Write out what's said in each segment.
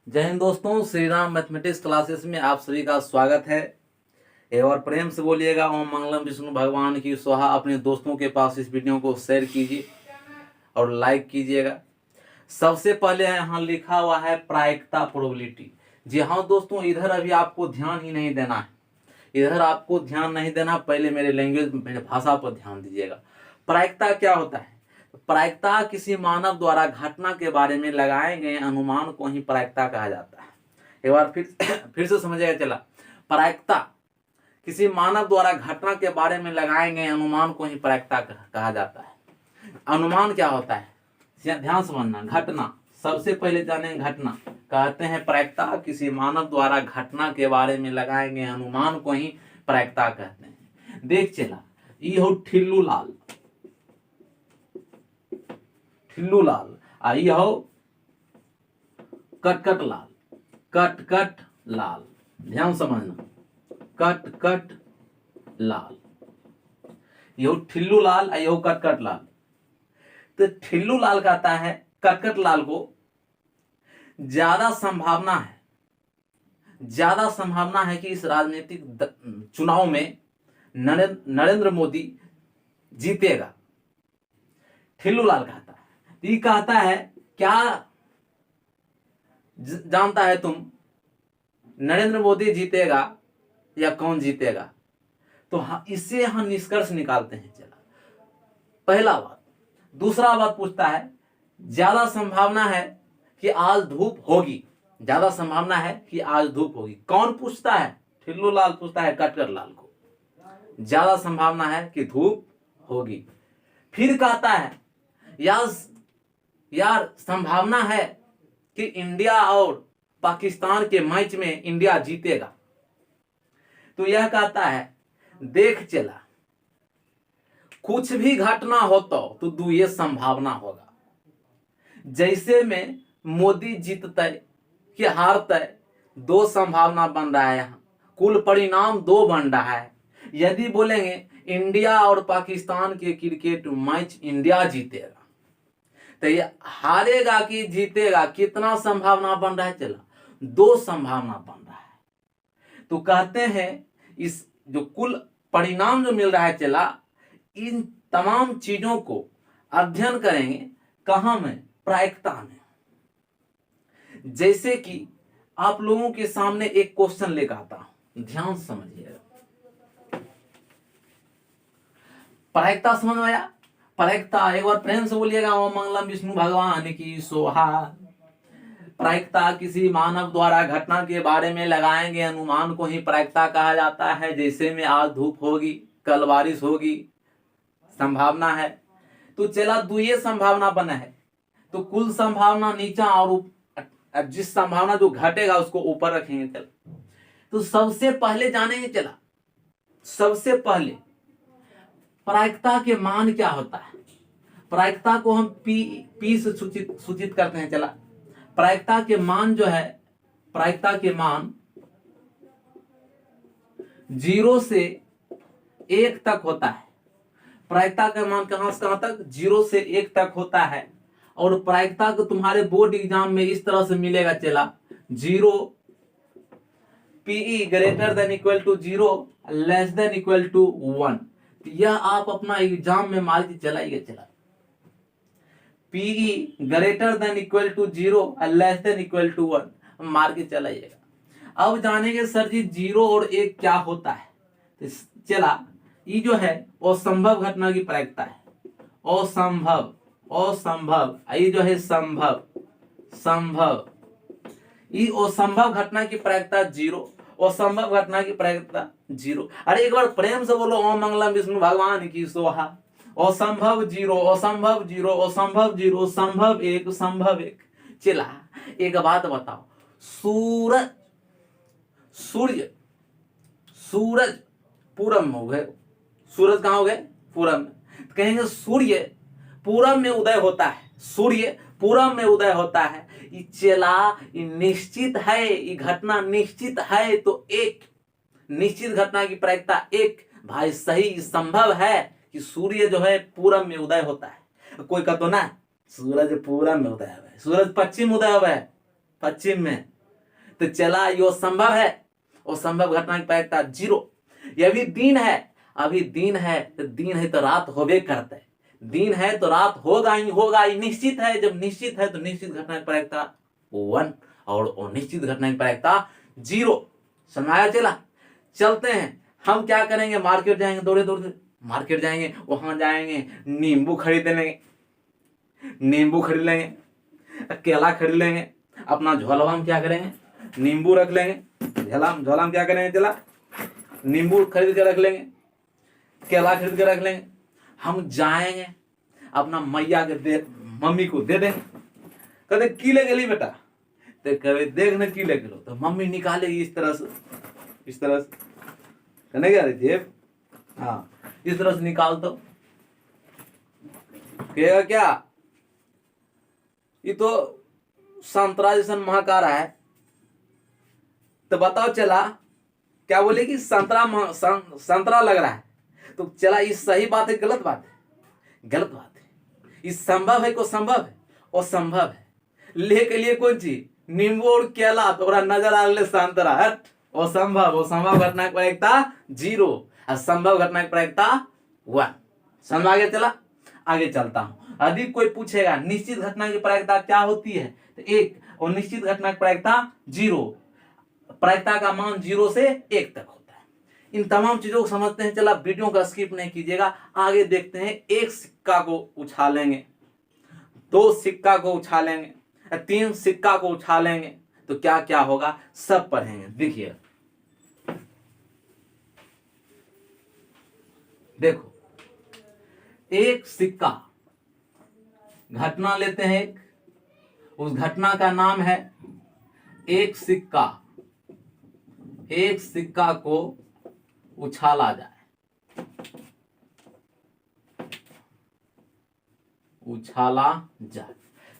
जय हिंद दोस्तों, Shri Ram mathematics classes में आप सभी का स्वागत है। एक बार प्रेम से बोलिएगा ओम मंगलम विष्णु भगवान की स्वाहा। अपने दोस्तों के पास इस वीडियो को शेयर कीजिए और लाइक कीजिएगा। सबसे पहले यहाँ लिखा हुआ है प्रायिकता प्रोबेबिलिटी। जी हाँ दोस्तों, इधर अभी आपको ध्यान ही नहीं देना है, इधर आपको ध्यान नहीं देना, पहले मेरे लैंग्वेज मेरे भाषा पर ध्यान दीजिएगा। प्रायिकता क्या होता है? प्रायिकता किसी मानव द्वारा घटना के बारे में लगाए गए अनुमान को ही प्रायिकता कहा जाता है। एक बार फिर से समझिएगा। चला, प्रायिकता किसी मानव द्वारा घटना के बारे में लगाए गए अनुमान को ही प्रायिकता कहा जाता है। अनुमान क्या होता है? ध्यान समझना। घटना, सबसे पहले जाने घटना कहते हैं प्रायिकता। किसी मानव द्वारा घटना के बारे में लगाए गए अनुमान को ही प्रायिकता कहते हैं। देख चला, ये हो ठिल्लू लाल, ठिल्लू लाल, आई हो कटकट लाल, कटकट लाल। ध्यान समझना, कटकट लाल, यो ठिल्लू लाल, आई हो कटकट लाल। तो ठिल्लू लाल कहता है कटकट लाल को ज्यादा संभावना है कि इस राजनीतिक चुनाव में नरेंद्र मोदी जीतेगा। ठिल्लू लाल कहता है। ये कहता है क्या जानता है तुम, नरेंद्र मोदी जीतेगा या कौन जीतेगा? तो इससे हम निष्कर्ष निकालते हैं। चला, पहला बात। दूसरा बात पूछता है ज्यादा संभावना है कि आज धूप होगी, ज्यादा संभावना है कि आज धूप होगी। कौन पूछता है? ठिल्लू लाल पूछता है कटकट लाल को, ज्यादा संभावना है कि धूप होगी। फिर कहता है यार संभावना है कि इंडिया और पाकिस्तान के मैच में इंडिया जीतेगा। तो यह कहता है देख चला, कुछ भी घटना हो तो दो ये संभावना होगा। जैसे में मोदी जीतते कि हारते, दो संभावना बन रहा है। यहाँ कुल परिणाम दो बन रहा है। यदि बोलेंगे इंडिया और पाकिस्तान के क्रिकेट मैच इंडिया जीतेगा, तो ये हारेगा कि जीतेगा, कितना संभावना बन रहा है? चला, दो संभावना बन रहा है। तो कहते हैं इस जो कुल परिणाम जो मिल रहा है, चला, इन तमाम चीजों को अध्ययन करेंगे कहां में? प्रायिकता में। जैसे कि आप लोगों के सामने एक क्वेश्चन लेकर आता हूं, ध्यान समझिएगा। प्रायिकता समझ में आया? प्रायिकता एक बार प्रेम से बोलिएगा ओम मंगलम विष्णु भगवान की सोहा। प्रायिकता किसी मानव द्वारा घटना के बारे में लगाए गए अनुमान को ही प्रायिकता कहा जाता है। जैसे में आज धूप होगी, कल बारिश होगी, संभावना है। तो चला, दो ये संभावना बना है, तो कुल संभावना नीचा और जिस संभावना जो घटेगा उसको ऊपर रखेंगे। चल, तो सबसे पहले जानेंगे। चला, सबसे पहले प्रायिकता के मान क्या होता है? प्रायिकता को हम पी से सूचित करते हैं। चला, प्रायिकता के मान जो है, प्रायिकता के मान 0 से 1 तक होता है। प्रायिकता का मान कहां से कहां तक? 0 से 1 तक होता है। और प्रायिकता को तुम्हारे बोर्ड एग्जाम में इस तरह से मिलेगा। चला, 0 PE greater than equal to 0 less than equal to 1। यह आप अपना एग्जाम में मान के चलाइए। चला, PE greater than equal to 0 less than equal to 1 मार के चलाइएगा। अब जानेंगे सर जी 0 और 1 क्या होता है? तो चला, ये जो है असंभव घटना की प्रायिकता है। असंभव, ये जो है संभव, ये असंभव घटना की प्रायिकता 0, असंभव घटना की प्रायिकता 0। अरे एक बार प्रेम से बोलो ओम मंगलम विष्णु भगवान की सोहा। असंभव 0, असंभव 0, असंभव 0, संभव 1, संभव 1। चला, एक बात बताओ, सूरज पूरब में हो गए। सूरज कहां हो गए? पूरब में। तो कहेंगे सूर्य पूरब में उदय होता है, सूर्य पूरब में उदय होता है। ये चला, ये निश्चित है, ये घटना निश्चित है। तो एक निश्चित घटना की प्रायिकता 1। भाई सही, संभव है कि सूर्य जो है पूरब में उदय होता है। कोई कहता ना सूरज पूरब में उदय हुआ है, सूरज पश्चिम उदय हुआ है, पश्चिम में, तो चला यो संभव है, और संभव घटना की प्रायिकता 0। ये भी दिन है, अभी दिन है तो रात होबे करते, दिन है तो रात होगा ही निश्चित है। जब निश्चित है तो निश्चित घटना की प्रायिकता 1 और निश्चित घटना की प्रायिकता 0। समझाया चला। चलते हैं, हम क्या करेंगे, मार्केट जाएंगे, दौड़े दौड़े मार्केट जाएंगे, वहां जाएंगे, नींबू खरीद लेंगे, नींबू खरीद लेंगे, केला खरीद लेंगे, अपना झोलवा में क्या करेंगे, नींबू रख लेंगे, झोला में क्या करेंगे, चला नींबू खरीद के रख लेंगे, केला खरीद के रख लेंगे। हम जाएंगे अपना मैया के मम्मी को दे देंगे, कहते की ले गेली बेटा, तो कहे देख न की ले गेलो, तो मम्मी निकालेगी इस तरह से, इस तरह से कहने क्या रही थी, हाँ इस तरह से निकाल दो, कहेगा क्या, ये तो संतरा जैसा महक आ रहा है। तो बताओ चला क्या बोलेगी, संतरा लग रहा है। तो चला ये सही बात है गलत बात है, गलत बात है। ये संभव है को संभव है, और संभव है ले के लिए कौन चीज, नींबू और केला, तो नजर आ रहे संतरा, हट असंभव घटना की प्रायिकता 0 और संभव घटना की प्रायिकता 1। समझ आगे चला। आगे चलता हूं, यदि कोई पूछेगा निश्चित घटना की प्रायिकता क्या होती है, तो 1 और निश्चित घटना की प्रायिकता 0, प्रायिकता का मान 0 से 1 तक होता है। इन तमाम चीजों को समझते हैं। चला वीडियो का स्किप नहीं कीजिएगा, आगे देखते हैं। एक सिक्का को उछालेंगे, 2 सिक्का को उछालेंगे, 3 सिक्का को उछालेंगे, तो क्या क्या होगा सब पढ़ेंगे। देखिए देखो, एक सिक्का, घटना लेते हैं एक, उस घटना का नाम है एक सिक्का। एक सिक्का को उछाला जाए, उछाला जाए।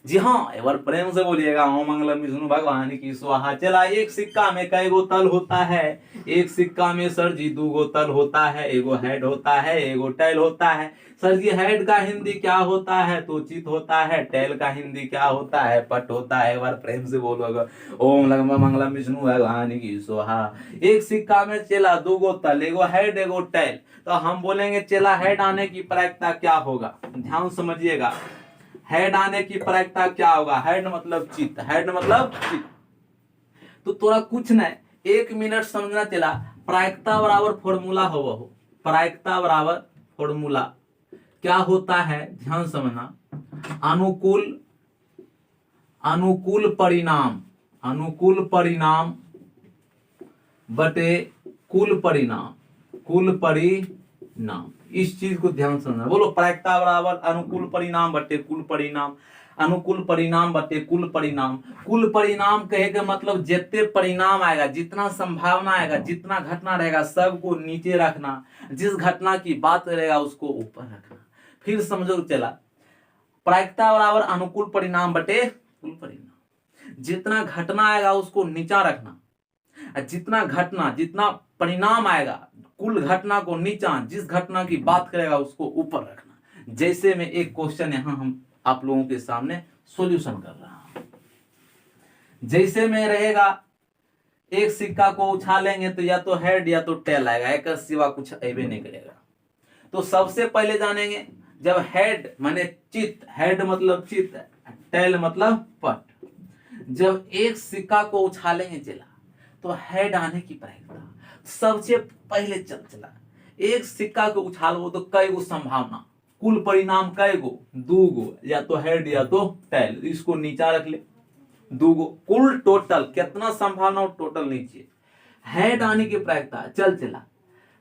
जी हाँ, एक बार प्रेम से बोलिएगा ओम मंगलम विष्णु भगवान की स्वाहा। चला एक सिक्का में कई गो तल होता है, एक सिक्का में सर जी 2 गो तल होता है, एगो हेड होता है, एगो टेल होता है। सर जी हेड का हिंदी क्या होता है, तो चित होता है। टेल का हिंदी क्या होता है, पट होता है। एक बार प्रेम से बोलोगे ओम मंगलम विष्णु भगवान की स्वाहा। एक सिक्का में चला 2 गो तल, एगो हेड एगो टेल। तो हम बोलेंगे चला हेड आने की प्रायिकता क्या होगा, ध्यान समझिएगा। हेड आने की प्रायिकता क्या होगा, हेड मतलब चित्त, हेड मतलब चित्त। तो थोड़ा कुछ नहीं, 1 मिनट समझना। चला प्रायिकता बराबर फॉर्मूला हो, प्रायिकता बराबर फॉर्मूला क्या होता है, ध्यान समझना। अनुकूल परिणाम, अनुकूल परिणाम बटे कुल परिणाम, कुल परिणाम। इस चीज को ध्यान समझना। बोलो प्रायिकता बराबर अनुकूल परिणाम बटे कुल परिणाम, अनुकूल परिणाम बटे कुल परिणाम। कुल परिणाम कहे के मतलब जितने परिणाम आएगा, जितना संभावना आएगा, जितना घटना रहेगा सबको नीचे रखना, जिस घटना की बात करेगा उसको ऊपर रखना। फिर समझो चला प्रायिकता बराबर अनुकूल परिणाम बटे कुल परिणाम। जितना घटना आएगा उसको नीचा रखना, जितना घटना, जितना परिणाम आएगा कुल घटना को नीचा, जिस घटना की बात करेगा उसको ऊपर रखना। जैसे में एक क्वेश्चन यहां हम आप लोगों के सामने सॉल्यूशन कर रहा हूं। जैसे में रहेगा एक सिक्का को उछालेंगे तो या तो हेड या तो टेल आएगा, एक सिवा कुछ ऐबे नहीं करेगा। तो सबसे पहले जानेंगे, जब हेड माने चित्त, हेड मतलब चित्त, टेल मतलब पट। जब एक सिक्का को उछालेंगे चला तो हेड आने की प्रायिकता सबसे पहले चला एक सिक्का को उछालो तो कई गो संभावना, कुल परिणाम कई गो, 2 गो, या तो हेड या तो टेल। इसको नीचा रख ले, 2 गो, कुल टोटल कितना संभावना टोटल नीचे। हेड आने की प्रायिकता चला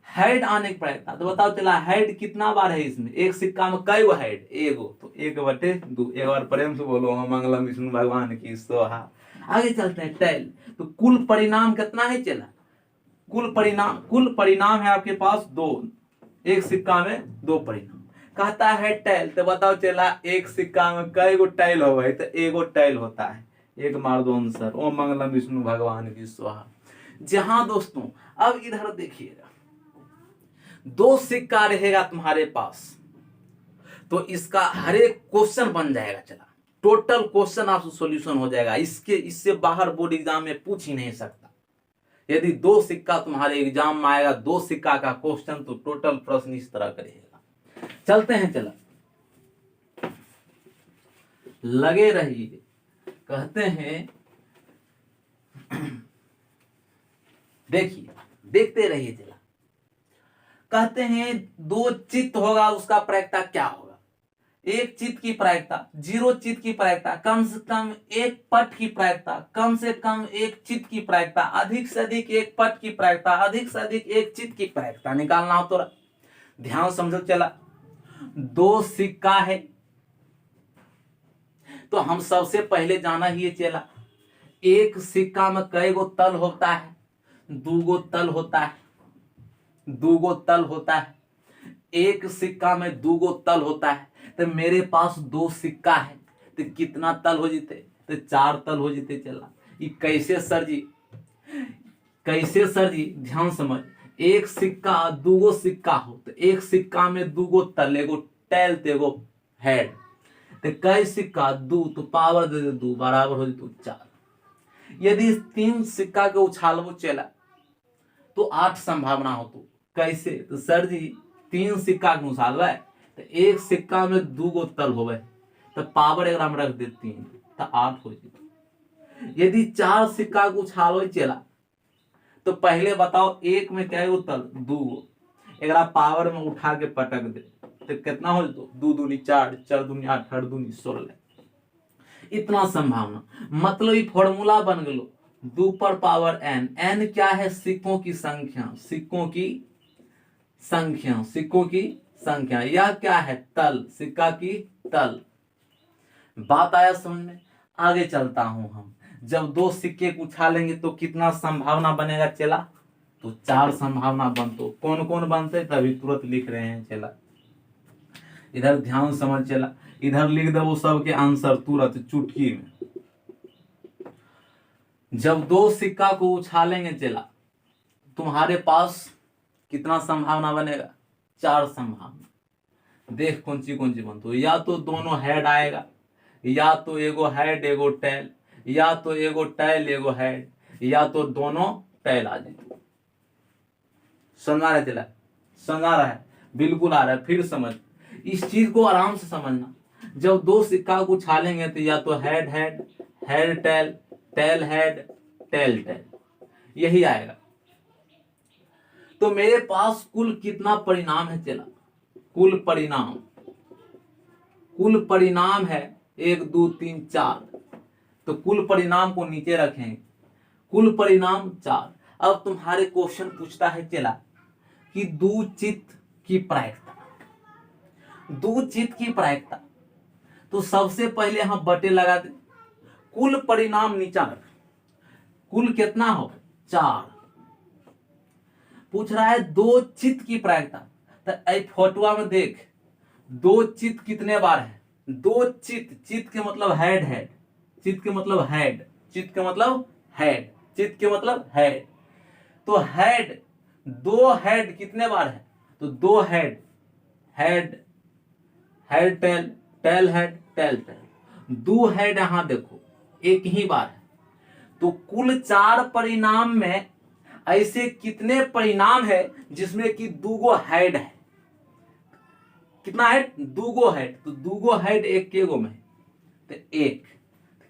हेड आने की प्रायिकता तो बताओ चला हेड कितना बार है इसमें, एक सिक्का में कई गो हेड, एगो, तो 1/2। एक बार प्रेम से बोलो मंगलम विष्णु भगवान की स्वाहा। आगे चलते हैं टेल। तो कुल परिणाम कितना है चला, कुल परिणाम है आपके पास 2, एक सिक्का में 2 परिणाम। कहता है टेल, तो बताओ चला एक सिक्का में कई गो टेल हो गए, तो एगो टेल होता है। एक मार दो आंसर, ओम मंगलम विष्णु भगवान की स्वाहा। जहां दोस्तों अब इधर देखिएगा 2 सिक्का रहेगा तुम्हारे पास, तो इसका हर एक क्वेश्चन बन जाएगा। चला टोटल क्वेश्चन आपसे सॉल्यूशन हो जाएगा। इससे बाहर बोर्ड एग्जाम में पूछ ही नहीं सकता। यदि 2 सिक्का तुम्हारे एग्जाम में आएगा, 2 सिक्का का क्वेश्चन, तो टोटल प्रश्न इस तरह करेगा। चलते हैं, चला लगे रहिए। कहते हैं देखिए, देखते रहिए चला। कहते हैं 2 चित्त होगा, उसका प्रायिकता क्या होगा? 1 चित्त की प्रायिकता, 0 चित्त की प्रायिकता, कम से कम 1 पट की प्रायिकता, कम से कम 1 चित्त की प्रायिकता, अधिक से अधिक 1 पट की प्रायिकता, अधिक से अधिक 1 चित्त की प्रायिकता निकालना हो तो ध्यान समझो चला। 2 सिक्का है तो हम सबसे पहले जाना ही चला, 1 सिक्का में कई गो तल होता है? 2 गो तल होता है। 2 गो तल होता है। 1 सिक्का में 2 गो तल होता है। तो मेरे पास 2 सिक्का है तो कितना तल हो जीते? तो 4 तल हो जीते चला। ये कैसे सर जी? कैसे सर जी? ध्यान समझ। 1 सिक्का 2 गो सिक्का हो तो 1 सिक्का में 2 गो तल, एगो टैल तो एगो हेड, तो कई सिक्का 2 तो पावर दे 2 बराबर हो जाए 4। यदि 3 सिक्का के उछालबो चला तो 8 संभावना हो। तो कैसे? तो सर जी 3 सिक्का के उछालबे तो 1 सिक्का में 2 गो तल होवे तो पावर एकरा में रख दे 3 तो 8 हो जाए। यदि 4 सिक्का के उछालबे चला तो पहले बताओ 1 में क्या गो तल? 2 गो, एकरा पावर में उठा के पटक दे तो कितना हो जाए? 2 दूनी 4, 4 दूनी 8, 8 दूनी 16। इतना संभावना, मतलब ये फॉर्मूला बन गलो 2 पर पावर n। n क्या है? सिक्कों की संख्या, सिक्कों की संख्या, सिक्कों की संख्या। यह क्या है? तल, सिक्का की तल। बात आया समझ में? आगे चलता हूं हम। जब 2 सिक्के को उछालेंगे तो कितना संभावना बनेगा चला? तो 4 संभावना बनतो। कौन कौन बनते? तभी तुरंत लिख रहे हैं चला। इधर ध्यान समझ चला। इधर लिख दो सबके आंसर तुरंत चुटकी में। जब 2 सिक्का को उछालेंगे चला तुम्हारे पास कितना संभावना बनेगा? 4 संभावना। देख कौन सी बनतो। या तो दोनों हेड आएगा, या तो एगो हेड एगो टैल, या तो एगो टैल एगो हेड, या तो दोनों टैल आ जाए। समझ आ रहा है चला? समझ आ रहा है? बिल्कुल आ रहा है। फिर समझ, इस चीज को आराम से समझना। जब 2 सिक्का को उछालेंगे तो या तो head head, head tail, tail head, tail tail, यही आएगा। तो मेरे पास कुल कितना परिणाम है चला? कुल परिणाम है 1 2 3 4। तो कुल परिणाम को नीचे रखेंगे, कुल परिणाम 4। अब तुम्हारे क्वेश्चन पूछता है चला कि 2 चित्त की प्रायिकता, 2 चित्त की प्रायिकता। तो सबसे पहले हम बटे लगा दे, कुल परिणाम नीचा रख, कुल कितना हो? 4। पूछ रहा है 2 चित्त की प्रायिकता। तो फोटोआ में देख 2 चित्त कितने बार है? 2 चित्त, चित्त के मतलब हेड हेड, चित्त के मतलब हेड, चित्त के मतलब हेड, चित्त के मतलब हेड। तो हेड, 2 हेड कितने बार है? तो 2 head, head head tail, tail head, tail tail. 2 head यहां देखो एक ही बार है। तो कुल 4 परिणाम में ऐसे कितने परिणाम है जिसमें कि 2 गो हेड है? कितना हेड? 2 गो हेड। तो 2 गो हेड एक के गो में तो 1,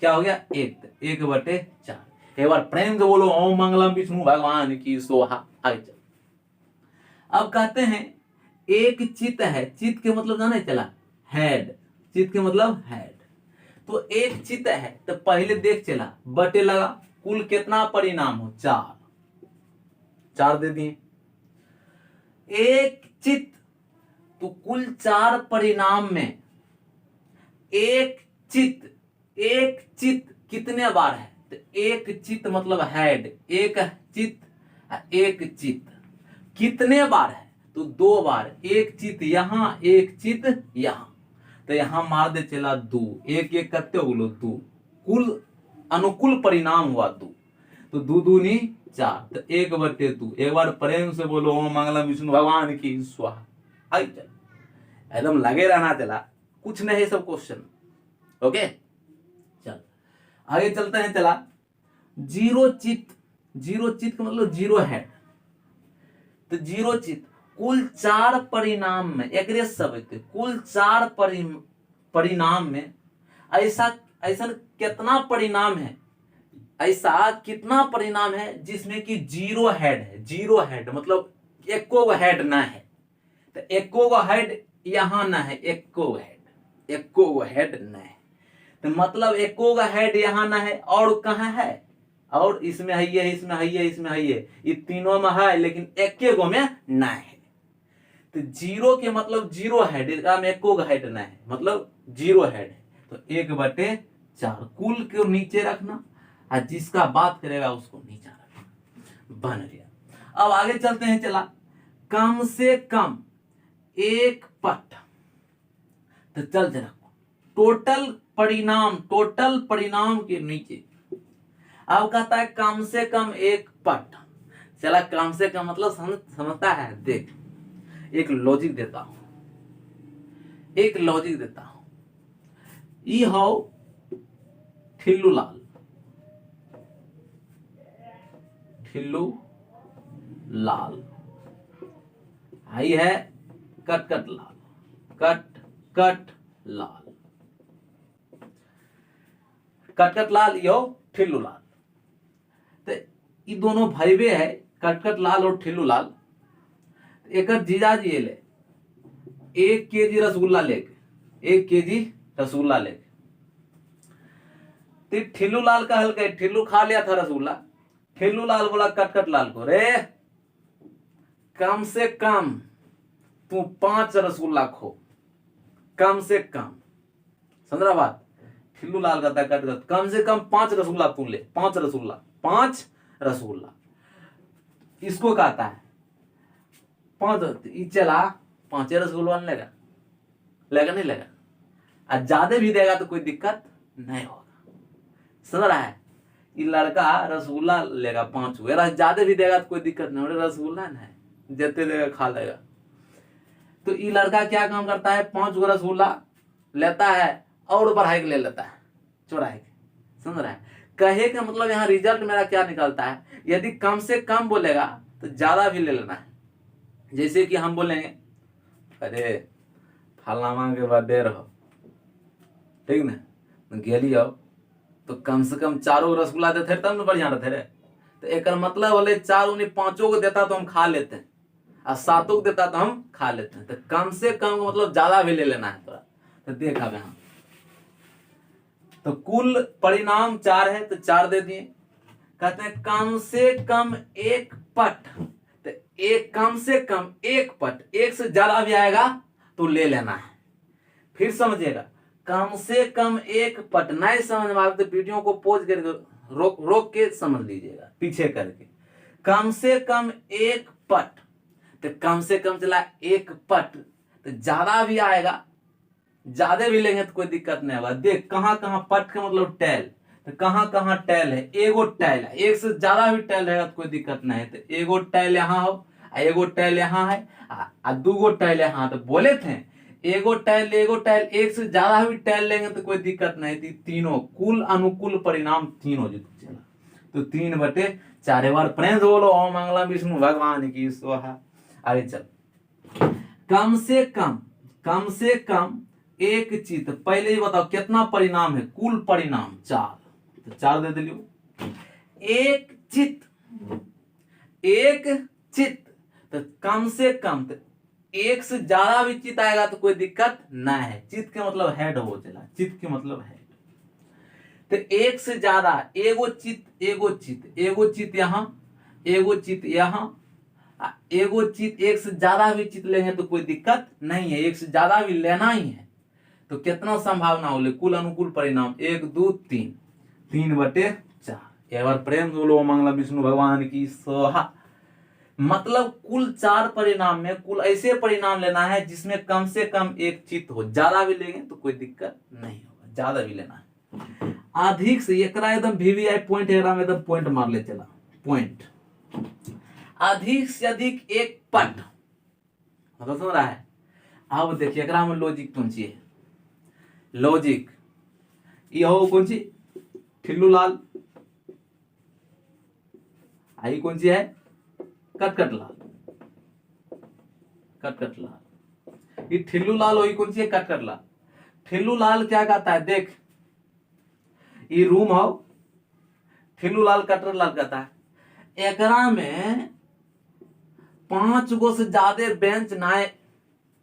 क्या हो गया? 1 बटे 4। एक बार प्रेम से बोलो ओम मंगलम विष्णु भगवान की सोहा। आगे चल। अब कहते हैं 1 चित्त है, चित्त के मतलब जाने चला? हेड, चित्त के मतलब हेड। तो 1 चित्त है तो पहले देख चला बटे लगा, कुल कितना परिणाम हो? 4, 4 दे दिए। 1 चित्त तो कुल 4 परिणाम में 1 चित्त कितने बार है? तो 1 चित्त मतलब हेड, 1 चित्त कितने बार है? तो 2 बार। 1 चित्त यहां, 1 चित्त यहां। तो यहां मार दे चला 2, 1 1 करते हो लो 2, कुल अनुकूल परिणाम हुआ 2। तो 2 दूनी 4, तो 1 बटे 2। एक बार प्रेम से बोलो ओम मंगलम विष्णु भगवान की स्वाहा। एकदम लगे रहना चला, कुछ नहीं सब क्वेश्चन। ओके, आगे चलते हैं, चला। जीरो चित, जीरो चित का मतलब जीरो हेड। तो जीरो चित कुल 4 परिणाम में एक शब्द के कुल 4 परिणाम में ऐसा ऐसा कितना परिणाम है, ऐसा कितना परिणाम है जिसमें कि जीरो हेड है। जीरो हेड मतलब एको हेड ना है। तो एको हेड यहां ना है, एको हेड ना है। तो मतलब एको हेड यहां ना है, और कहां है, और इसमें है ये, इसमें है ये, इसमें है ये तीनों में है, लेकिन एके गो में ना है। तो जीरो के मतलब जीरो हेड, इसका में एको हेड ना है, मतलब जीरो हेड है। तो 1/4 कुल को नीचे रखना, और जिसका बात करेगा उसको नीचे रखना, बन गया। अब आगे चलते हैं, चला। कम से कम एक पट। तो चल जरा, टोटल परिणाम के नीचे अब कहता है कम से कम एक पट। चला, कम से कम मतलब समझता है। देख, एक लॉजिक देता हूं, ई हो ठिल्लू लाल, आई है कट लाल, यो ठिल्लू लाल। तो ये दोनों भाईबे है, कट लाल और ठिल्लू लाल। एक जीजाजी ले 1 केजी रसगुल्ला लेके, 1 केजी रसगुल्ला लेके। तो ठिल्लू लाल का हल्का, ठिल्लू खा लिया था रसगुल्ला। ठिल्लू लाल बोला कट लाल को, रे कम से कम तू 5 रसगुल्ला खो, कम से कम। समझ रहा बात? ठिल्लू लाल कहता है कट कम से कम 5 रसगुल्ला तू ले, 5 रसगुल्ला। इसको कहता है 5 चला, 5 रसगुल्ला नहीं लेगा। और ज्यादा भी देगा तो कोई दिक्कत नहीं होगा। समझ रहा है? ये लड़का रसगुल्ला लेगा 5, ज्यादा भी देगा तो कोई दिक्कत नहीं होगा, रसगुल्ला नहीं जितने देगा खा लेगा। तो ये लड़का क्या काम करता है, 5 रसगुल्ला लेता है और बढ़ाई के ले लेता है, चौराहे के। समझ रहा है? कहे का मतलब यहाँ रिजल्ट मेरा क्या निकलता है, यदि कम से कम बोलेगा तो ज्यादा भी ले लेना है। जैसे कि हम बोलेंगे, अरे फलाना के बर्थडे रहो, ठीक ना, गेली आओ तो कम से कम 4 रसगुल्ला देते तब ना बढ़िया रहते रे। तो एक मतलब बोले 4 उन्हें 5 को देता तो हम खा लेते हैं, और 7 को देता तो हम खा लेते हैं। तो कम से कम मतलब ज्यादा भी ले लेना है थोड़ा। तो देखा यहाँ, तो कुल परिणाम 4 है तो 4 दे दिए। कहते हैं कम से कम एक पट। तो एक कम से कम एक पट, एक से ज्यादा भी आएगा तो ले लेना है। फिर समझिएगा, कम से कम एक पट। नहीं समझ में आए तो वीडियो को पॉज करके रोक के समझ लीजिएगा, पीछे करके। कम से कम एक पट, तो कम से कम चला एक पट, तो ज्यादा भी आएगा, ज्यादा भी लेंगे तो कोई दिक्कत नहीं होगा। देख कहां कहां पट का मतलब टैल, तो कहां कहां टैल है, एगो टैल है, एक से ज्यादा भी टैल रहेगा तो कोई दिक्कत नहीं है। तो एगो टैल यहाँ हो, एगो टैल यहाँ है, आ 2 टैल यहाँ। तो बोले थे एगो टैल, एक से ज्यादा भी टैल लेंगे तो कोई दिक्कत नहीं थी। तीनों कुल अनुकूल परिणाम तीनों जो चला, तो 3/4। एक बार प्रेम से बोलो ओम मंगलम विष्णु भगवान की स्वाहा। आगे चल, कम से कम एक चित्त। पहले ही बताओ कितना परिणाम है, कुल परिणाम 4, तो 4 दे दिलियो। एक चित्त, तो कम से कम, तो एक से ज्यादा भी चित्त आएगा तो कोई दिक्कत ना है। चित्त के मतलब हेड हो चला, चित्त के मतलब हेड। तो एक से ज्यादा, एगो चित्त यहाँ, एगो चित्त यहाँ, एगो चित्त। एक से ज्यादा भी चित्त लेंगे तो कोई दिक्कत नहीं है, एक से ज्यादा भी लेना ही है। तो कितना संभावना हो, कुल अनुकूल परिणाम 1 2 3, 3/4। एक बार प्रेम बोलो मंगलम विष्णु भगवान की स्वाहा। मतलब कुल 4 परिणाम में कुल ऐसे परिणाम लेना है जिसमें कम से कम एक चित्त हो। ज्यादा भी लेंगे तो कोई दिक्कत नहीं होगा, ज्यादा भी लेना है। अधिक से एकदम वीवीआई पॉइंट है, एकदम पॉइंट मार ले चला, पॉइंट। अधिक से अधिक एक पट, मतलब समझ रहा है? अब देखिए एकरा में लॉजिक कौन सी है, लॉजिक ये हो कौन सी, ठिल्लू लाल, आई कौन सी है, कटकट लाल, कटकट लाल। ये ठिल्लू लाल वही कौन सी है, कटकट लाल। ठिल्लू लाल क्या कहता है, देख ये रूम हो, ठिल्लू लाल कटकट लाल कहता है। एकरा में 5 गो से ज्यादा बेंच ना है,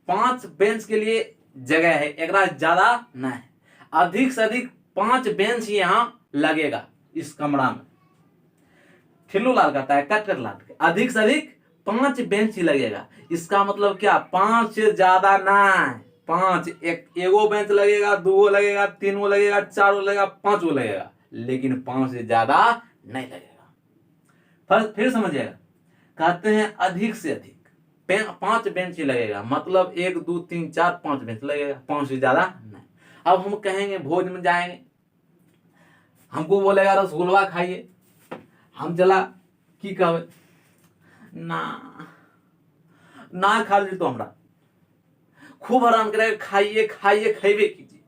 5 बेंच के लिए जगह है, एकरा ज्यादा ना है, अधिक से अधिक 5 बेंच यहां लगेगा इस कमरा में। ठिल्लू लाल कहता है कटकट लाल अधिक से अधिक 5 बेंच ही लगेगा। इसका मतलब क्या, 5 से ज्यादा ना है, 5, एगो बेंच लगेगा, 2 गो लगेगा, 3 गो लगेगा, 4 गो लगेगा, 5 गो लगेगा, लेकिन 5 से ज्यादा नहीं लगेगा। फिर समझिएगा, कहते हैं अधिक से अधिक 5 बेंच ही लगेगा, मतलब 1 2 3 4 5 बेंच लगेगा, 5 से ज्यादा नहीं। अब हम कहेंगे भोज में जाएंगे, हमको बोलेगा रसगुल्ला खाइए, हम चला की कहबे ना ना खा ली तो हमरा खूब हैरान करेगा, खाइए खाइए खेबे कीजिए।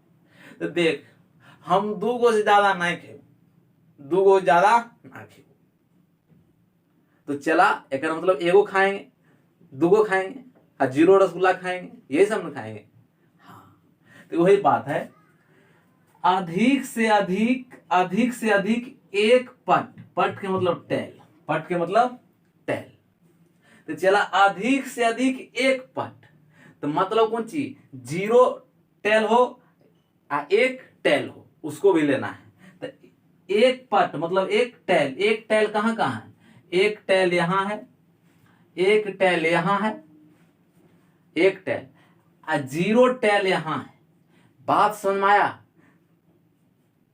तो देख हम 2 गो से ज्यादा नहीं खेब, 2 गो से ज्यादा ना खेब, तो चला एक मतलब एगो खाएंगे, 2 गो खाएंगे और 0 रसगुल्ला खाएंगे, यही सब ना खाएंगे। हाँ, तो वही बात है, अधिक से अधिक एक पट, पट के मतलब टेल, पट के मतलब टेल। तो चला अधिक से अधिक एक पट, तो मतलब कौन चीज, 0 टेल हो और 1 टेल हो, उसको भी लेना है। तो एक पट मतलब एक टेल, एक टेल कहां कहां है, एक टेल यहां है, एक टेल यहां है, एक टेल और 0 टेल यहां है। बात समझ में आया,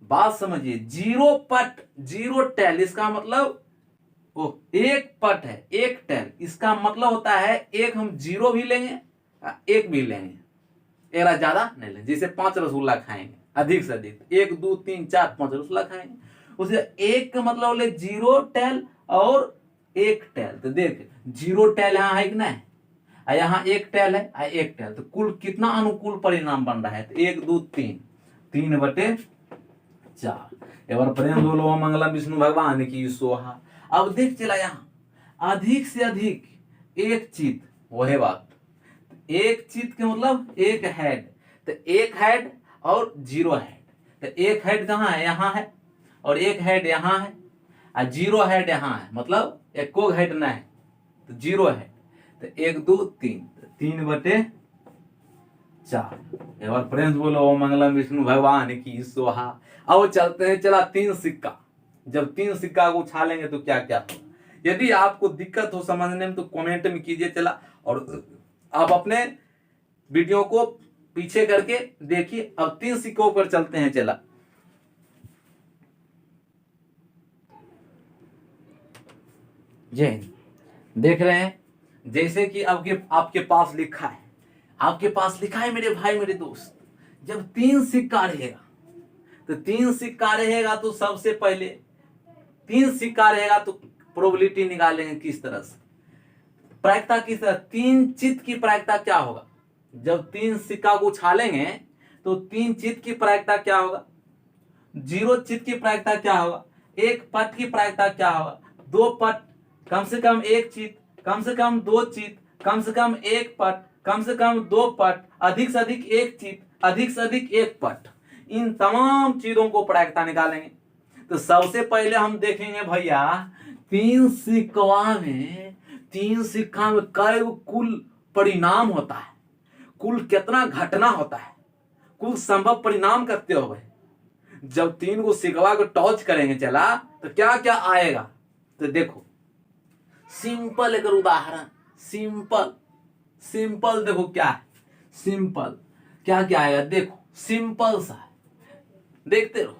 बात समझिए, 0 पट 0 टेल, इसका मतलब वो एक पट है, एक टेल, इसका मतलब होता है एक हम 0 भी लेंगे, 1 भी लेंगे, एरा ज्यादा नहीं लेंगे। जैसे 5 रसगुल्ला खाएंगे अधिक से अधिक, 1 2 3 4 5 रसगुल्ला खाएंगे, उसे 1 का मतलब ले 0 टेल और 1 टेल। तो देख 0 टेल यहाँ है कि नहीं, यहाँ 1 टेल है, 1 टेल, तो कुल कितना अनुकूल परिणाम बन रहा है, तो 1 2 3, 3/4। एक बार प्रेम बोलो मंगलम विष्णु भगवान की सोहा। अब देख चला यहाँ अधिक से अधिक एक चित, वही बात, एक चित के मतलब एक हेड, तो एक हेड और 0 हेड, तो एक हेड कहाँ है, यहाँ है, और एक हेड यहाँ है और 0 हेड यहाँ है, मतलब एक को हेड ना है तो 0 हेड, तो 1 2 3, 3/4। एक बार प्रेम बोलो ओम मंगलम विष्णु भगवान की सोहा। अब चलते हैं, चला 3 सिक्का, जब 3 सिक्का को उछालेंगे तो क्या क्या होगा। यदि आपको दिक्कत हो समझने में तो कमेंट में कीजिए, चला, और आप अपने वीडियो को पीछे करके देखिए। अब 3 सिक्कों पर चलते हैं, चला। जय हिंद। देख रहे हैं, जैसे कि आपके पास लिखा है, आपके पास लिखा है मेरे भाई मेरे दोस्त, जब 3 सिक्का रहेगा, तो 3 सिक्का रहेगा तो सबसे पहले 3 सिक्का रहेगा तो प्रोबेबिलिटी निकालेंगे किस तरह से, प्रायिकता किस तरह, 3 चित की प्रायिकता क्या होगा, जब 3 सिक्का को उछालेंगे तो 3 चित की प्रायिकता क्या होगा, 0 चित की प्रायिकता क्या होगा, 1 पट की प्रायिकता क्या होगा, 2 पट, कम से कम 1 चित, कम से कम 2 चित, कम से कम 1 पट, कम से कम 2 पट, अधिक से अधिक 1 चित, अधिक से अधिक 1 पट, इन तमाम चीजों को प्रायिकता निकालेंगे। तो सबसे पहले हम देखेंगे भैया 3 सिक्का में कई कुल परिणाम होता है, कुल कितना घटना होता है, कुल संभव परिणाम करते हो भाई। जब 3 को सिक्का को टॉच करेंगे चला तो क्या क्या आएगा, तो देखो सिंपल एक उदाहरण, सिंपल देखो क्या है, सिंपल क्या क्या आएगा, देखो सिंपल सा है, देखते रहो।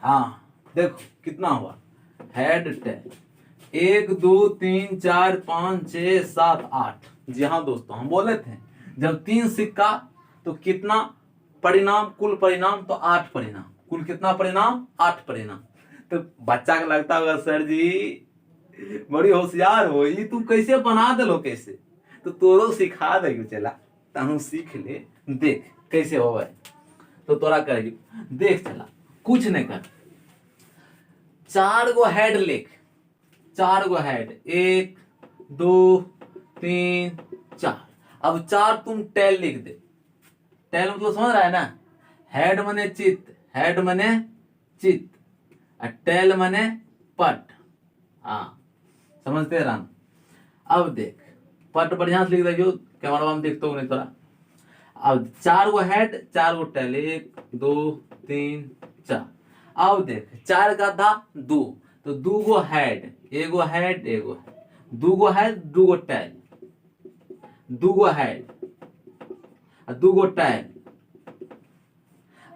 हाँ देखो कितना हुआ, हेड टेल 1 2 3 4 5 6 7 8। जी हाँ दोस्तों, हम बोले थे जब 3 सिक्का तो कितना परिणाम, कुल परिणाम तो 8 परिणाम, कुल कितना परिणाम, 8 परिणाम। तो बच्चा को लगता होगा सर जी बड़ी होशियार हो, ये तू कैसे बना दलो कैसे, तो तोरो सिखा देगी, चला तू सीख ले, देख कैसे हो भाई, तो तोरा करेगी, देख चला कुछ नहीं कर, 4 गो हेड लिख, 4 गो हेड, 1 2 3 4। अब 4 तुम टेल लिख दे, टेल मतलब समझ रहा है ना, हेड मने चित्त, हेड मने चित्त, टेल मने पट, हाँ समझते रहना। अब देख पट बढ़िया से लिख दे, कैमरा में देखते हो नहीं थोड़ा। अब 4 गो हेड 4 गो टेल, 1 2 3 4। अब देख 4 का था 2, तो 2 गो हेड, एगो हेड एगो, 2 गो हेड 2 गो टेल, 2 गो हेड 2 गो टेल।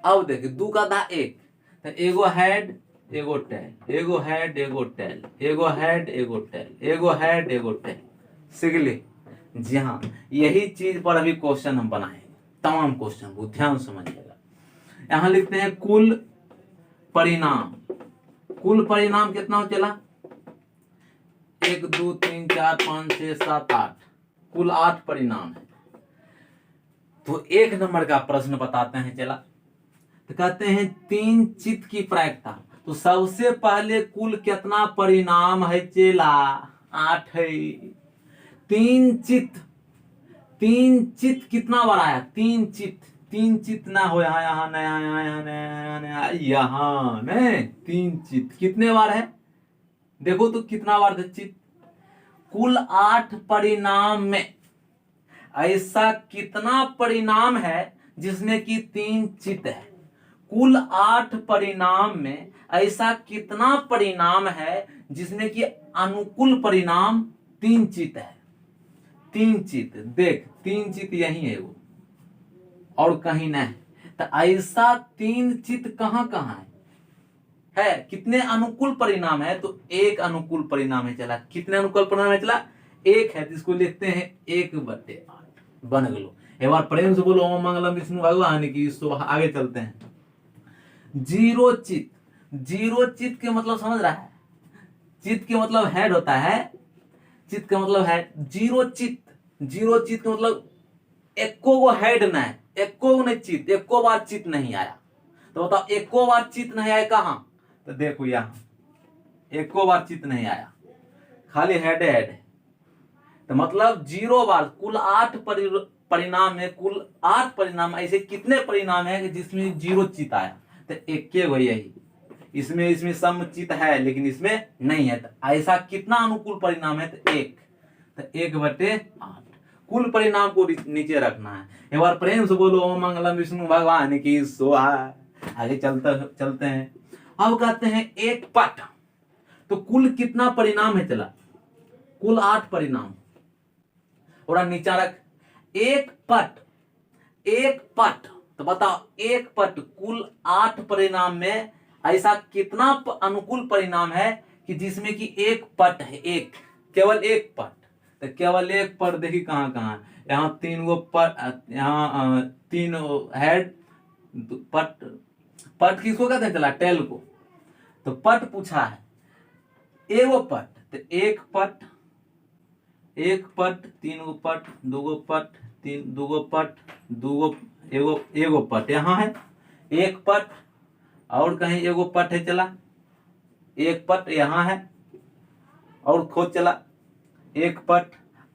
अब देख 2 का था 1, तो एगो हेड एगो टेल, एगो हेड एगो टेल, एगो हेड एगो टेल, एगो हेड एगो टेल। सीख ले। जी हाँ, यही चीज पर अभी क्वेश्चन हम बनाएंगे, तमाम क्वेश्चन को ध्यान समझिएगा। यहां लिखते हैं कुल परिणाम, कुल परिणाम कितना हो चला, 1 2 3 4 5 6 7 8, कुल 8 परिणाम है। तो 1 नंबर का प्रश्न बताते हैं, चला तो कहते हैं 3 चित्त की प्रायिकता। तो सबसे पहले कुल कितना परिणाम है चेला, 8 है। 3 चित्त, 3 चित्त कितना बार आया, 3 चित्त, 3 चित्त ना हो यहाँ, यहाँ नया, यहाँ यहाँ नहीं, 3 चित्त कितने बार है, देखो तो कितना बार है चित्त। कुल 8 परिणाम में ऐसा कितना परिणाम है जिसमें कि 3 चित्त है, कुल 8 परिणाम में ऐसा कितना परिणाम है जिसमें कि अनुकूल परिणाम 3 चित्त है। 3 चित्त, देख 3 चित्त यही है वो और कहीं नहीं। तो ऐसा 3 चित्त कहां कहां है कितने अनुकूल परिणाम है, तो 1 अनुकूल परिणाम है। चला कितने अनुकूल परिणाम है, चला 1 है, जिसको लिखते हैं 1/8 बन गलो। एक बार प्रेम से बोलो ओम मंगलम विष्णु भगवान की। इसको आगे चलते हैं। 0 चित्त, 0 चित्त के मतलब समझ रहा है, चित्त के मतलब हेड होता है, चित्त का मतलब है 0 चित्त, 0 चित्त का मतलब एको गो हेड ना है, एको गो नहीं चित्त, एको बार चित्त नहीं आया। तो बताओ एको बार चित्त नहीं आया कहां, तो देखो यहां एको बार चित्त नहीं आया, खाली हेड हेड। तो मतलब 0 बार, कुल 8 परिणाम है, कुल 8 परिणाम, ऐसे कितने परिणाम है जिसमें 0 चित्त आया, तो एक के वही यही, इसमें सम चित्त है लेकिन इसमें नहीं है। तो ऐसा कितना अनुकूल परिणाम है, तो 1, तो 1/8 कुल परिणाम को नीचे रखना है। एक बार प्रेम से बोलो ओम मंगलम विष्णु भगवान की सोहा। आगे चलते हैं। अब कहते हैं 1 पट, तो कुल कितना परिणाम है, चला कुल 8 परिणाम, और नीचा रख 1 पट, 1 पट, तो बताओ 1 पट कुल 8 परिणाम में ऐसा कितना अनुकूल परिणाम है कि जिसमें कि 1 पट है, एक केवल 1 पट। तो केवल 1 पट देखिए कहां कहां, यहाँ 3 गो पट, यहाँ 3 हेड, पट, पट किसको कहते हैं, चला टेल को। तो पट पूछा है, एगो पट, तो 1 पट, 1 पट, 3 गो पट, 2 गो पट, 2 गो पट, 2 गो, एगो पट यहाँ है, 1 पट, और कहीं एगो पट है, चला 1 पट यहाँ है, और खोज चला 1 पट,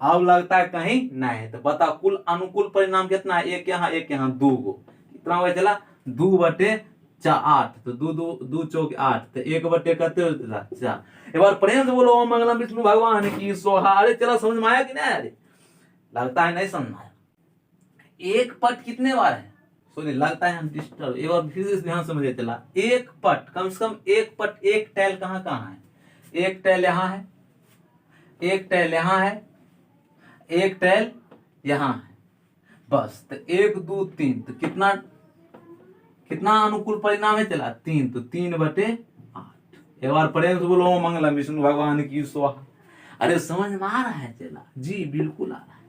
अब लगता है कहीं नहीं है। तो बता कुल अनुकूल परिणाम कितना है, 1 यहाँ 1 यहाँ, 2 गो, कितना हुआ चला 2/8, तो 2 चौक 8, तो 1/8 करते हो चला। एक बार प्रेम से बोलो ओम मंगलम विष्णु भगवान की सोहा। अरे चला समझ में आया कि नहीं, अरे लगता है नहीं समझ में आया। 1 पट कितने बार है, सुनिए लगता है हम डिस्टर्ब, एक बार फिर से ध्यान समझिए। चला 1 पट, कम से कम 1 पट, 1 टैल कहाँ कहाँ है, 1 टैल यहाँ है, 1 टैल यहाँ है, 1 टैल यहाँ है, बस। तो 1 2 3, तो कितना कितना अनुकूल परिणाम है, चला 3, तो 3/8। एक बार प्रेम से बोलो ओम मंगलम विष्णु भगवान की स्वाहा। अरे समझ में आ रहा है, चला जी बिल्कुल आ रहा है।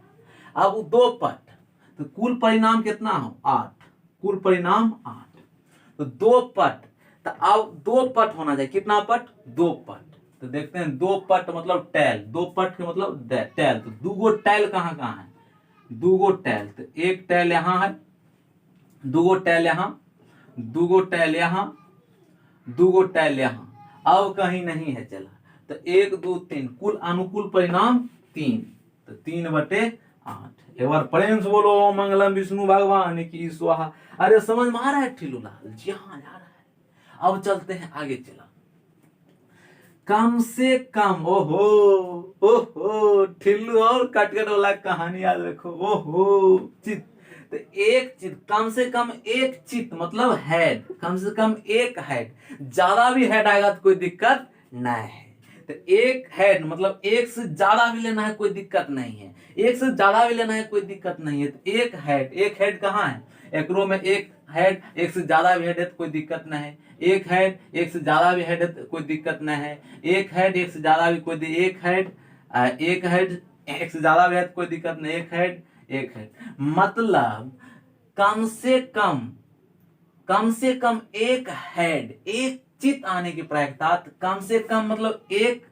अब 2 पट, तो कुल परिणाम कितना हो 8, कुल परिणाम 8। तो 2 पट, तो अब 2 पट होना चाहिए, कितना पट 2 पट। तो देखते हैं 2 पट मतलब टैल, 2 पट के मतलब टैल। तो 2 गो टैल कहाँ कहाँ है, 2 गो टैल, तो एक टैल यहाँ है, 2 गो टैल यहाँ, 2 गो टैल यहाँ, 2 गो टैल यहाँ, अब कहीं नहीं है चला। तो 1 2 3 कुल अनुकूल परिणाम 3, तो 3/8। एक बार प्रेम से बोलो ओम मंगलम विष्णु भगवान की स्वाहा। अरे समझ में आ रहा है ठिल्लू लाल जी? हाँ आ रहा है। अब चलते हैं आगे, चला कम से कम, ओहो ओहो ठिल्लू और कटकट वाला कहानी याद रखो, ओहो चित, तो एक चित, कम से कम एक चित मतलब हेड, कम से कम एक हेड, ज्यादा भी हेड आएगा तो कोई दिक्कत नहीं है। तो एक हेड मतलब एक से ज्यादा भी लेना है कोई दिक्कत नहीं है, एक से ज्यादा भी लेना है कोई दिक्कत नहीं है। तो एक हेड कहाँ है, एक रो में एक हेड, एक से ज्यादा भी हेड है तो कोई दिक्कत नहीं है। एक हेड एक से ज्यादा भी हेड है तो कोई दिक्कत नहीं है। एक हेड एक से ज्यादा भी एक हेड एक से ज्यादा भी है तो कोई दिक्कत नहीं। एक हेड मतलब कम से कम एक हेड, एक चित आने की प्रायिकता, कम से कम मतलब एक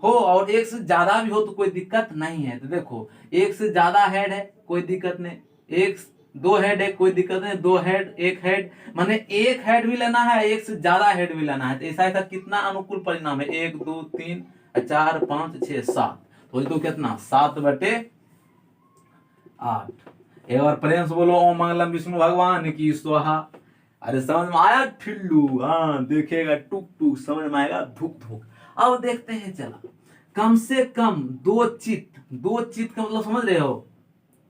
हो और एक से ज्यादा भी हो तो कोई दिक्कत नहीं है। तो देखो एक से ज्यादा हेड है कोई दिक्कत नहीं, एक 2 हेड है कोई दिक्कत नहीं, 2 हेड, एक हेड, माने एक हेड भी लेना है, एक से ज्यादा हेड भी लेना है। तो ऐसा ऐसा कितना अनुकूल परिणाम है, 1 2 3 4 5 6 7, तो तो कितना 7/8। एक बार प्रेम से बोलो ओम मंगलम विष्णु भगवान की स्वाहा। अरे समझ में आया ठिल्लू? हाँ देखेगा टुक टुक, समझ में आएगा धुक धुक। अब देखते हैं चला, कम से कम 2 चित, 2 चित का मतलब समझ रहे हो,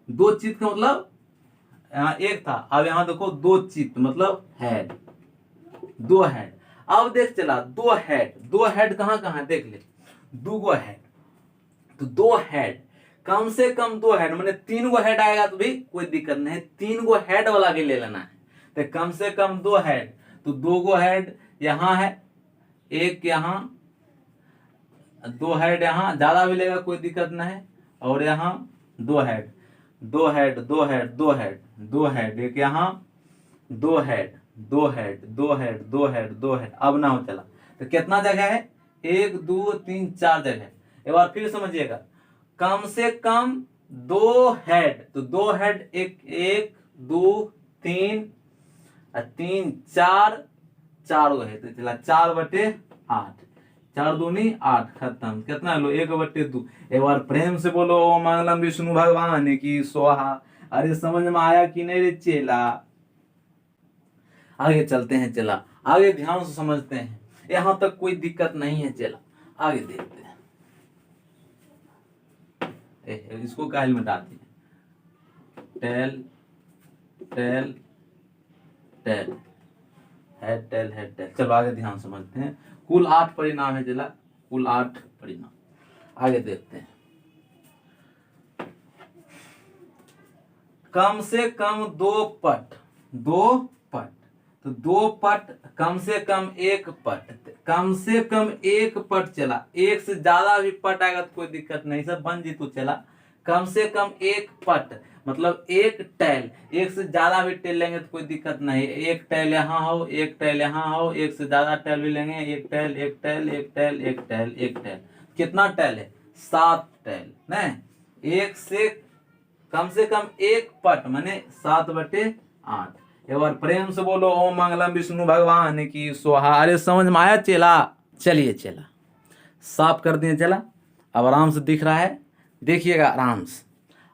2 चित का मतलब यहाँ एक था, अब यहाँ देखो 2 चित मतलब हेड, 2 हेड। अब देख चला 2 हेड कहाँ कहाँ देख ले, 2 गो हेड, तो 2 हेड, कम से कम 2 हेड, मैंने 3 गो हेड आएगा तो भी कोई दिक्कत नहीं, 3 गो हेड वाला भी ले लेना है। तो कम से कम 2 हेड, तो 2 गो हेड यहाँ है, एक यहाँ, 2 हेड यहाँ, ज्यादा भी लेगा कोई दिक्कत नहीं, और यहाँ 2 head, 2 head 2 head 2 head 2 head, एक यहाँ 2 head 2 head 2 head 2 head 2 head. अब ना हो चला, तो कितना जगह है, 1 2 3 4 जगह। एक बार फिर समझिएगा, कम से कम 2 हेड, तो 2 हेड, एक 1 2 3 3 4, 4 गो है, तो चला 4/8, 4 दूनी 8, खत्म। कितना लो 1/2। एक बार प्रेम से बोलो ओम मंगलम विष्णु भगवान की स्वाहा। अरे समझ में आया कि नहीं रे चेला? आगे चलते हैं चला, आगे ध्यान से समझते हैं, यहां तक कोई दिक्कत नहीं है। चला आगे देखते हैं, इसको कायल में डालते हैं, tail tail tail head tail head tail. चलो आगे ध्यान समझते हैं, कुल 8 परिणाम है चला, कुल 8 परिणाम। आगे देखते हैं, कम से कम 2 पट, 2 पट, तो 2 पट, कम से कम 1 पट, कम से कम 1 पट चला, एक से ज्यादा भी पट आएगा तो कोई दिक्कत नहीं, सब बन जी तो चला। कम से कम 1 पट मतलब 1 टैल, एक से ज्यादा भी टैल लेंगे तो कोई दिक्कत नहीं, 1 टैल यहाँ हो, 1 टैल यहाँ हो, एक से ज्यादा टैल भी लेंगे, 1 tail 1 tail 1 tail 1 tail 1 tail. कितना टैल है, 7 टैल नहीं, एक से कम 1 पट माने 7/8। एक बार प्रेम से बोलो ओम मंगलम विष्णु भगवान की स्वाहा। अरे समझ में आया चेला? चलिए चला साफ कर दिए चला, अब आराम से दिख रहा है, देखिएगा आराम से।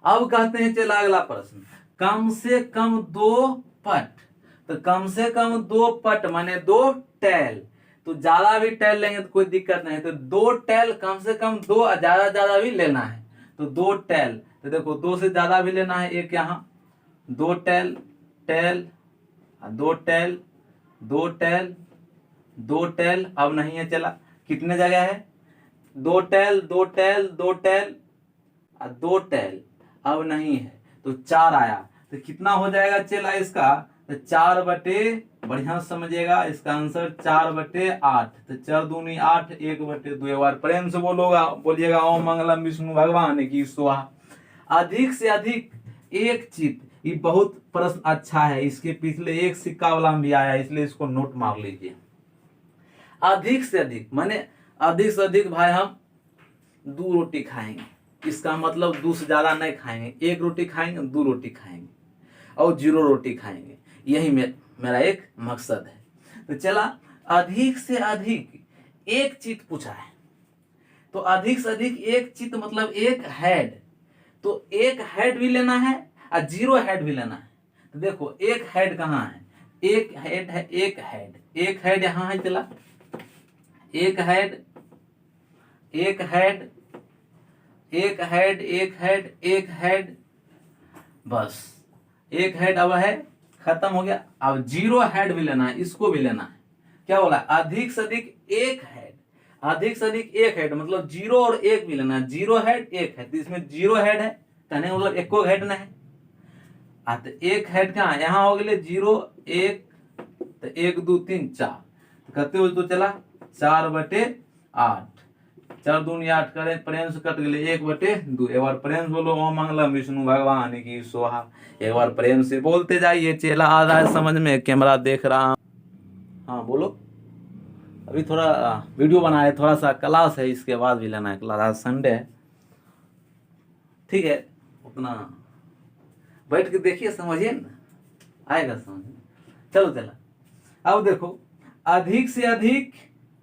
अब कहते हैं चला अगला प्रश्न, कम से कम 2 पट, तो कम से कम 2 पट माने 2 टैल, तो ज्यादा भी टैल लेंगे तो कोई दिक्कत नहीं, तो 2 टैल, कम से कम 2, ज्यादा भी लेना है, तो 2 टैल, तो देखो 2 से ज्यादा भी लेना है, एक यहाँ 2 tail tail 2 tail 2 tail 2 tail. अब नहीं है चला, कितने जगह है, 2 टैल 2 टैल 2 टैल 2 टैल, अब नहीं है तो 4 आया, तो कितना हो जाएगा चला इसका, तो 4/, बढ़िया समझिएगा इसका आंसर 4/8, तो 4 दूनी 8, 1/2। एक बार प्रेम से बोलिएगा ओम मंगलम विष्णु भगवान की स्वाहा। अधिक से अधिक एक चित, ये बहुत प्रश्न अच्छा है, इसके पिछले एक सिक्का वाला में भी आया, इसलिए इसको नोट मार लीजिए। अधिक से अधिक माने अधिक से अधिक भाई हम 2 रोटी खाएंगे, इसका मतलब 2 से ज्यादा नहीं खाएंगे, 1 रोटी खाएंगे, 2 रोटी खाएंगे और 0 रोटी खाएंगे, यही मेरा एक मकसद है। तो चला, अधिक से अधिक एक चित पूछा है, तो अधिक से अधिक एक चित मतलब एक हेड, तो एक हेड भी लेना है और 0 हेड भी लेना है। तो देखो एक हेड कहाँ है, एक हेड है, एक हेड यहाँ है, चला एक हेड, एक हेड, एक हेड, एक हेड, एक हेड, बस एक हेड अब है, खत्म हो गया। अब 0 हेड भी लेना है, इसको भी लेना है। क्या बोला, अधिक से अधिक एक हेड, अधिक से अधिक एक हेड मतलब 0 और 1 भी लेना है, 0 हेड 1 है, तो इसमें 0 हेड है, कहने मतलब एको हेड ना है। तो एक हेड कहाँ यहाँ हो गए 0 1, तो 1 2 3 4, तो कहते हो तो चला 4/8, 4 दूनी 8 करे, प्रेम से कट गए 1/2। एक बार प्रेम से बोलो ओम मंगलम विष्णु भगवान की स्वाहा। एक बार प्रेम से बोलते जाइए, चेला आ रहा है समझ में, कैमरा देख रहा हूं। हाँ बोलो, अभी थोड़ा वीडियो बनाए, थोड़ा सा क्लास है, इसके बाद भी लेना है क्लास, आज संडे है, ठीक है, उतना बैठ के देखिए, समझिए ना, आएगा समझ में। चलो चला, अब देखो अधिक से अधिक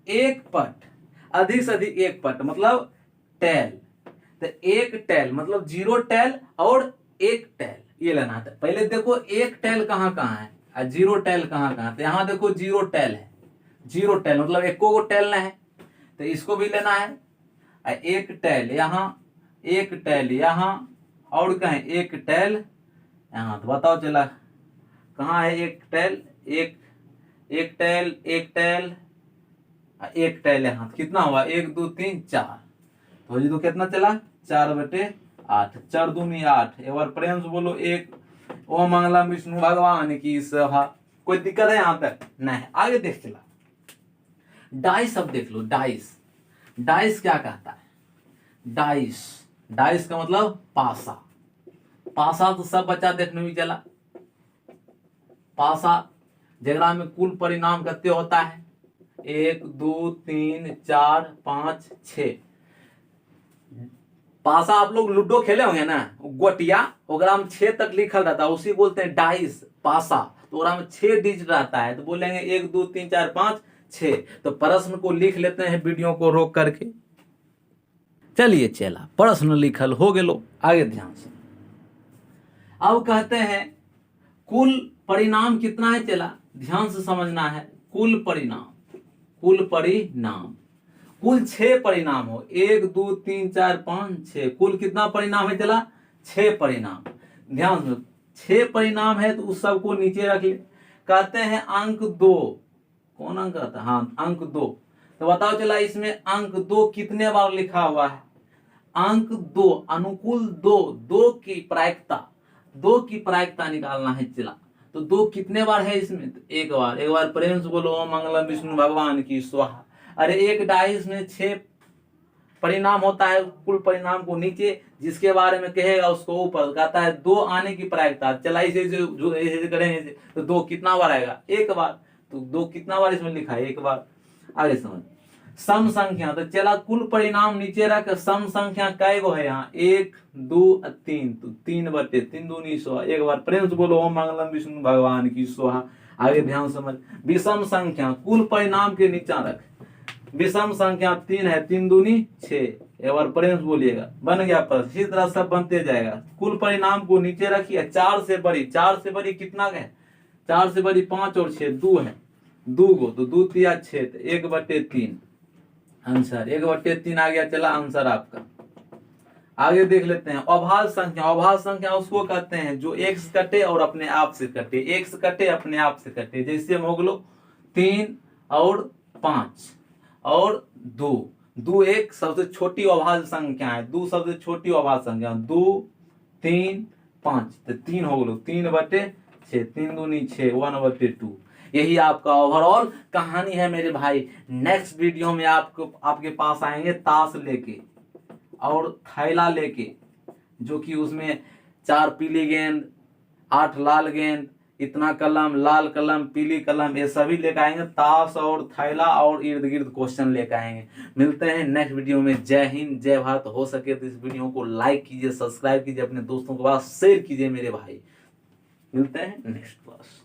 एक पट, अधिक से अधिक एक पट मतलब टेल, तो एक टेल मतलब 0 टेल और 1 टेल, ये लेना था। पहले देखो एक टेल कहाँ कहाँ है और 0 टेल कहाँ कहाँ, तो यहाँ देखो 0 टेल है, 0 टेल मतलब एको को टेल है, तो इसको भी लेना है। एक टेल यहाँ, एक टेल यहाँ, और कहें एक टेल यहाँ, तो बताओ चला कहाँ है एक टेल, एक टेल, एक टेल, एक टेल यहाँ, तो कितना हुआ 1 2 3 4, तो जी तो कितना चला 4/8, 4 दूनी 8। एक बार प्रेम से बोलो एक ओम मंगलम विष्णु भगवान की स्वाहा। कोई दिक्कत है यहाँ तक नहीं, आगे देख चला। डाइस अब देख लो, डाइस, डाइस क्या कहता है, डाइस, डाइस का मतलब पासा, पासा तो सब बच्चा देखने में चला, पासा जगरा में कुल परिणाम कितने होता है 1 2 3 4 5 6। पासा आप लोग लूडो खेले होंगे ना, गोटिया ओकरा में 6 तक लिखल रहता है, उसी बोलते हैं डाइस पासा, तो ओकरा में 6 डिजिट रहता है, तो बोलेंगे 1 2 3 4 5 6। तो प्रश्न को लिख लेते हैं वीडियो को रोक करके। चलिए चला, प्रश्न लिखल हो गेलो, आगे ध्यान से। अब कहते हैं कुल परिणाम कितना है, चला ध्यान से समझना है। कुल परिणाम, कुल परिणाम, कुल 6 परिणाम हो, 1 2 3 4 5 6, कुल कितना परिणाम है, चला 6 परिणाम। ध्यान से 6 परिणाम है, तो उस सबको नीचे रख ले। कहते हैं अंक 2, कौन अंक आता है, हाँ अंक 2, तो बताओ चला इसमें अंक 2 कितने बार लिखा हुआ है। अंक 2 अनुकूल 2, 2 की प्रायिकता, 2 की प्रायिकता निकालना है, चला तो 2 कितने बार है इसमें, तो 1 बार। एक बार प्रेम से बोलो ओम मंगलम विष्णु भगवान की स्वाहा। अरे एक डाइस में 6 परिणाम होता है, कुल परिणाम को नीचे, जिसके बारे में कहेगा उसको ऊपर, कहता है 2 आने की प्रायिकता, चला इसे जो ऐसे करेंगे तो 2 कितना बार आएगा 1 बार, तो 2 कितना बार इसमें लिखा है 1 बार। आगे समझ। सम संख्या, तो चला कुल परिणाम नीचे रख, सम संख्या कै गो है यहाँ 1 2 3, तो 3/3 दूनी 100। एक बार प्रेम से बोलो ओम मंगलम विष्णु भगवान की स्वाहा। आगे ध्यान समझ। विषम संख्या कुल परिणाम के नीचा रख, विषम संख्या 3 है, 3 दूनी 6। एक बार प्रेम से बोलिएगा, बन गया प्रश्न। इसी तरह सब बनते जाएगा। कुल परिणाम को नीचे रखिए, 4 से बड़ी, 4 से बड़ी कितना है, 4 से बड़ी 5 और 6 2 है, 2 गो, तो 2 3 6, 1/3 आंसर, 1/3 आ गया, चला आंसर आपका। आगे देख लेते हैं अभाज्य संख्या। अभाज्य संख्या उसको कहते हैं जो x कटे और अपने आप से कटे, x कटे अपने आप से कटे, जैसे मोगलो 3 और 5 और 2। 2 एक सबसे छोटी अभाज्य संख्या है, 2 सबसे छोटी अभाज्य संख्या, 2 3 5, तो 3 हो गलो, 3/6, 3 दूनी 6, 1/2। यही आपका ओवरऑल कहानी है मेरे भाई। नेक्स्ट वीडियो में आपके पास आएंगे ताश लेके और थैला लेके, जो कि उसमें 4 पीली गेंद 8 लाल गेंद, इतना कलम, लाल कलम, पीली कलम, ये सभी लेकर आएंगे। ताश और थैला और इर्द गिर्द क्वेश्चन लेकर आएंगे। मिलते हैं नेक्स्ट वीडियो में। जय हिंद, जय भारत। हो सके तो इस वीडियो को लाइक कीजिए, सब्सक्राइब कीजिए, अपने दोस्तों के पास शेयर कीजिए मेरे भाई। मिलते हैं नेक्स्ट क्लास।